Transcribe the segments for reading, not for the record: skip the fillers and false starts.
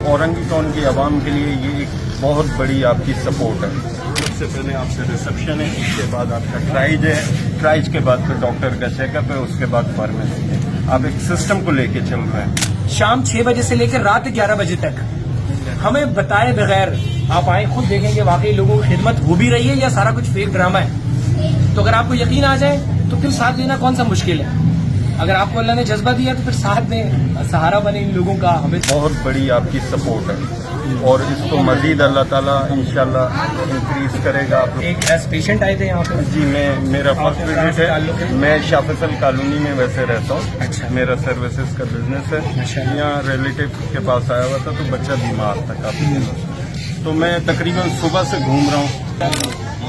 Orangi town की आवाम के लिए ये एक बहुत बड़ी आपकी सपोर्ट है। सबसे पहले आपका रिसेप्शन है, उसके बाद आपका ट्राइज है, ट्राइज के बाद फिर डॉक्टर का चेकअप है, उसके बाद फार्मेसी है। आप एक सिस्टम को लेके चल रहे हैं। शाम 6 बजे से लेकर रात 11 बजे तक हमें बताए बगैर आप आए, खुद देखेंगे वाकई लोगों की खिदमत हो भी रही है या सारा कुछ फेक ड्रामा है। तो अगर आपको यकीन आ जाए तो फिर साथ देना कौन सा मुश्किल है। अगर आपको अल्लाह ने जज्बा दिया तो फिर साथ में सहारा बने इन लोगों का। हमें बहुत बड़ी आपकी सपोर्ट है और इसको मजीद अल्लाह ताला इंशाल्लाह इंक्रीज करेगा। एक एज पेशेंट आए थे यहाँ पे जी, मेरा फर्स्ट विजिट है। मैं शाह फैसल कॉलोनी में वैसे रहता हूँ। अच्छा। मेरा सर्विसेज का बिजनेस है। अच्छा। यहाँ रिलेटिव के पास आया हुआ था तो बच्चा बीमार था काफी दिनों से, तो मैं तकरीबन सुबह से घूम रहा हूँ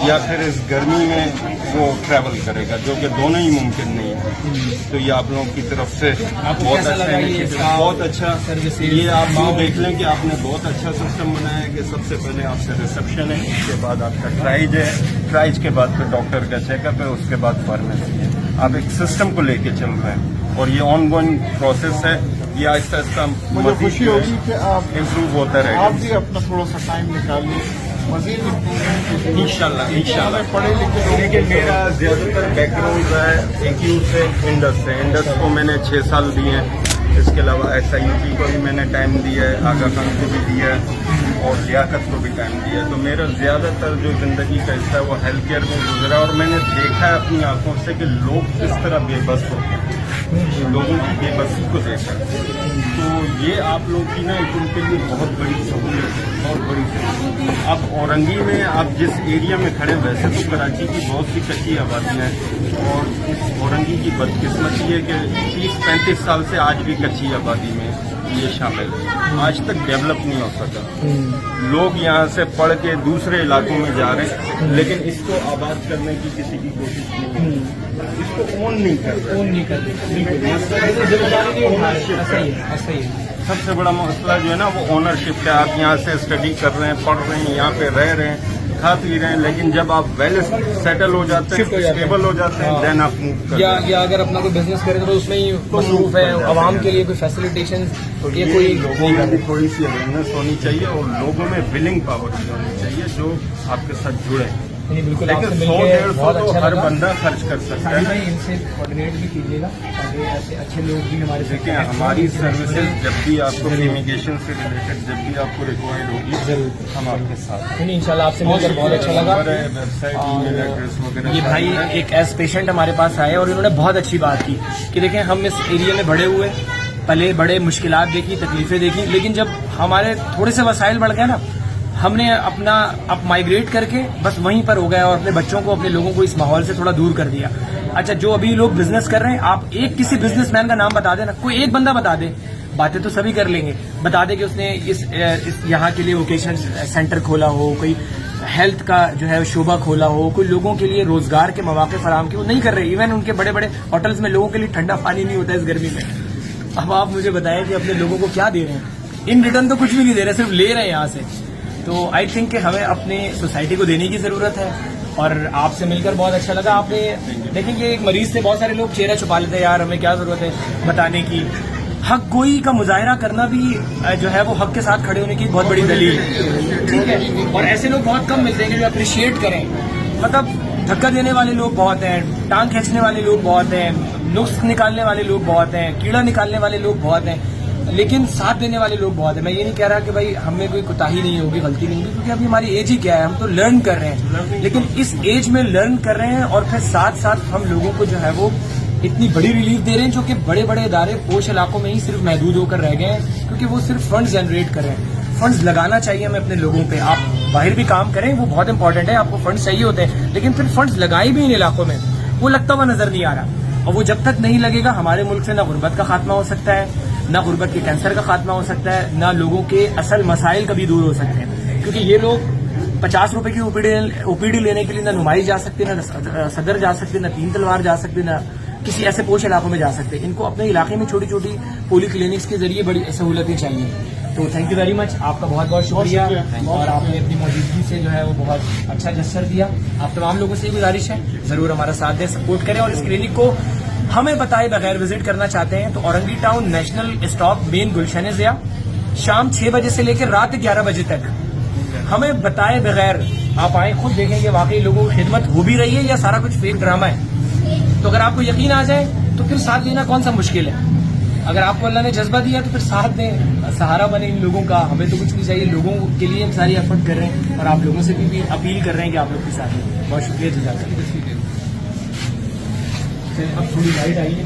या फिर इस गर्मी में वो ट्रैवल करेगा, जो कि दोनों ही मुमकिन नहीं है। तो ये आप लोगों की तरफ से बहुत अच्छा है, बहुत अच्छा सर्विसेज। ये आप लोग देख लें कि आपने बहुत अच्छा सिस्टम बनाया है कि सबसे पहले आपका रिसेप्शन है, उसके बाद आपका ट्राइज है, ट्राइज के बाद फिर डॉक्टर का चेकअप है, उसके बाद फार्मेसी है। आप एक सिस्टम को लेके चल रहे हैं और ये ऑन गोइंग प्रोसेस है। ये आहिस्ता आहिस्ता मुझे खुशी होगी कि आप इम्प्रूव होता रहेगा। आप भी अपना थोड़ा सा टाइम निकालिए मजीद इंशाल्लाह पढ़े लिखे। लेकिन मेरा ज्यादातर बैकग्राउंड है एक्यू से इंडस से। इंडस को मैंने 6 साल दिए हैं। इसके अलावा SIUT को भी मैंने टाइम दिया है, आगा खान को भी दिया है और लियाकत को भी टाइम दिया है। तो मेरा ज्यादातर जो जिंदगी का हिस्सा है वो हेल्थ केयर में गुजरा और मैंने देखा है अपनी आंखों से कि लोग किस तरह बेबस होते हैं, लोगों की बेबसी को देखा है। तो ये आप लोग की ना उनके लिए बहुत बड़ी सहूलियत है, बहुत बड़ी सहूलियत। अब औरंगी में आप जिस एरिया में खड़े, वैसे तो कराची की बहुत सी कच्ची आबादियाँ हैं और इस औरंगी की बदकिस्मती है कि 30-35 साल से आज भी कच्ची आबादी में ये शामिल है। आज तक डेवलप नहीं हो सका। लोग यहाँ से पढ़ के दूसरे इलाकों में जा रहे हैं, लेकिन इसको आबाद करने की किसी की कोशिश नहीं है। इसको ओन नहीं कर रहे। सबसे बड़ा मसला जो है ना वो ओनरशिप का। आप यहाँ से स्टडी कर रहे हैं, पढ़ रहे हैं, यहाँ पे रह रहे हैं, खा पी रहे हैं, लेकिन जब आप वेल सेटल हो जाते हैं, स्टेबल हो जाते हैं, देन आप मूव कर या अगर अपना कोई बिजनेस करें तो उसमें ही मसरूफ है। आवाम के लिए कोई फैसिलिटेशन ये कोई लोगों में थोड़ी सी अवेयरनेस होनी चाहिए और लोगों में विलिंग पावर भी होनी चाहिए जो आपके साथ जुड़े। नहीं, बिल्कुल। लेकिन आपसे 100-150 बहुत तो अच्छा हर लगा। बंदा खर्च कर सकता है। भाई इनसे कोऑर्डिनेट भी कीजिएगा ताकि ऐसे अच्छे लोग भी हमारे साथ देखिए, हमारी सर्विसेज जब भी आपको इमिग्रेशन से रिलेटेड जब भी आपको रिक्वायर्ड होगी जरूर हम आपके साथ। नहीं, इंशाल्लाह आपसे मिलकर बहुत अच्छा लगा। वेबसाइट, ईमेल एड्रेस वगैरह। ये भाई एक एज पेशेंट हमारे पास आए और इन्होंने बहुत अच्छी बात की कि देखें हम इस एरिया में बड़े हुए, पले बड़े, मुश्किलात देखी, तकलीफें देखी, लेकिन जब हमारे थोड़े से वसाइल बढ़ गए ना, हमने अपना अब माइग्रेट करके बस वहीं पर हो गया और अपने बच्चों को, अपने लोगों को इस माहौल से थोड़ा दूर कर दिया। अच्छा, जो अभी लोग बिजनेस कर रहे हैं, आप एक किसी बिजनेसमैन का नाम बता देना, कोई एक बंदा बता दे, बातें तो सभी कर लेंगे, बता दे कि उसने इस यहाँ के लिए वोकेशन सेंटर खोला हो, कोई हेल्थ का जो है शोबा खोला हो, कोई लोगों के लिए रोजगार के मौके फराहम किए, वो नहीं कर रहे। इवन उनके बड़े बड़े होटल्स में लोगों के लिए ठंडा पानी नहीं होता इस गर्मी में। अब आप मुझे बताएं कि अपने लोगों को क्या दे रहे हैं। इन रिटर्न तो कुछ भी नहीं दे रहे, सिर्फ ले रहे हैं यहाँ से। तो आई थिंक कि हमें अपने सोसाइटी को देने की जरूरत है और आपसे मिलकर बहुत अच्छा लगा। आपने देखेंगे एक मरीज से बहुत सारे लोग चेहरा छुपा लेते हैं, यार हमें क्या जरूरत है बताने की। हक गोई का मुजाहरा करना भी जो है वो हक के साथ खड़े होने की बहुत बड़ी दलील है, ठीक है। और ऐसे लोग बहुत कम मिलते हैं जो अप्रिशिएट करें। मतलब धक्का देने वाले लोग बहुत हैं, टांग खींचने वाले लोग बहुत हैं, नुक्स निकालने वाले लोग बहुत हैं, कीड़ा निकालने वाले लोग बहुत हैं, लेकिन साथ देने वाले लोग बहुत हैं। मैं ये नहीं कह रहा कि भाई हमें कोई कोताही नहीं होगी, गलती नहीं होगी, क्योंकि अभी हमारी एज ही क्या है, हम तो लर्न कर रहे हैं। लेकिन इस एज में लर्न कर रहे हैं और फिर साथ साथ हम लोगों को जो है वो इतनी बड़ी रिलीफ दे रहे हैं, जो कि बड़े बड़े इदारे पोश इलाकों में ही सिर्फ महदूद होकर रह गए हैं, क्योंकि वो सिर्फ फंड्स जनरेट कर रहे हैं। फंड्स लगाना चाहिए हमें अपने लोगों पे। आप बाहर भी काम करें, वो बहुत इंपॉर्टेंट है, आपको फंड्स चाहिए होते हैं, लेकिन फिर फंड्स लगाए भी इन इलाकों में वो लगता हुआ नजर नहीं आ रहा। और वो जब तक नहीं लगेगा, हमारे मुल्क से ना गुर्बत का खात्मा हो सकता है, ना गुर्बत के कैंसर का खात्मा हो सकता है, ना लोगों के असल मसाइल कभी दूर हो सकते हैं। क्योंकि ये लोग 50 रुपए की ओपीडी लेने के लिए ना नुमाइश जा सकते, ना सदर जा सकते, ना तीन तलवार जा सकते, ना किसी ऐसे पोश इलाकों में जा सकते। इनको अपने इलाके में छोटी छोटी पोली क्लिनिक्स के जरिए बड़ी सहूलतें चाहिए। तो थैंक यू वेरी मच, आपका बहुत बहुत शुक्रिया और आपने अपनी मौजूदगी से जो है वो बहुत अच्छा जस्टर दिया। आप तमाम लोगों से गुजारिश है, जरूर हमारा साथ दें, सपोर्ट करें और इस क्लिनिक को हमें बताए बगैर विजिट करना चाहते हैं तो Orangi town national stop main Gulshan Zia شام 6 بجے سے لے کے رات 11 بجے تک ہمیں بتائے بغیر آپ آئیں خود دیکھیں کہ واقعی لوگوں کی خدمت ہو بھی رہی ہے یا سارا کچھ فیک ڈرامہ ہے. تو اگر آپ کو یقین آ جائے تو پھر ساتھ دینا کون سا مشکل ہے. اگر آپ کو اللہ نے جذبہ دیا تو پھر ساتھ دیں, سہارا بنے ان لوگوں کا. ہمیں تو کچھ نہیں چاہیے, لوگوں کے لیے ہم ساری ایفرٹ کر رہے ہیں اور آپ لوگوں سے بھی اپیل کر رہے ہیں کہ آپ لوگ کے ساتھ ہیں. بہت شکریہ جزاک اللہ. اب تھوڑی لائٹ آئی ہے.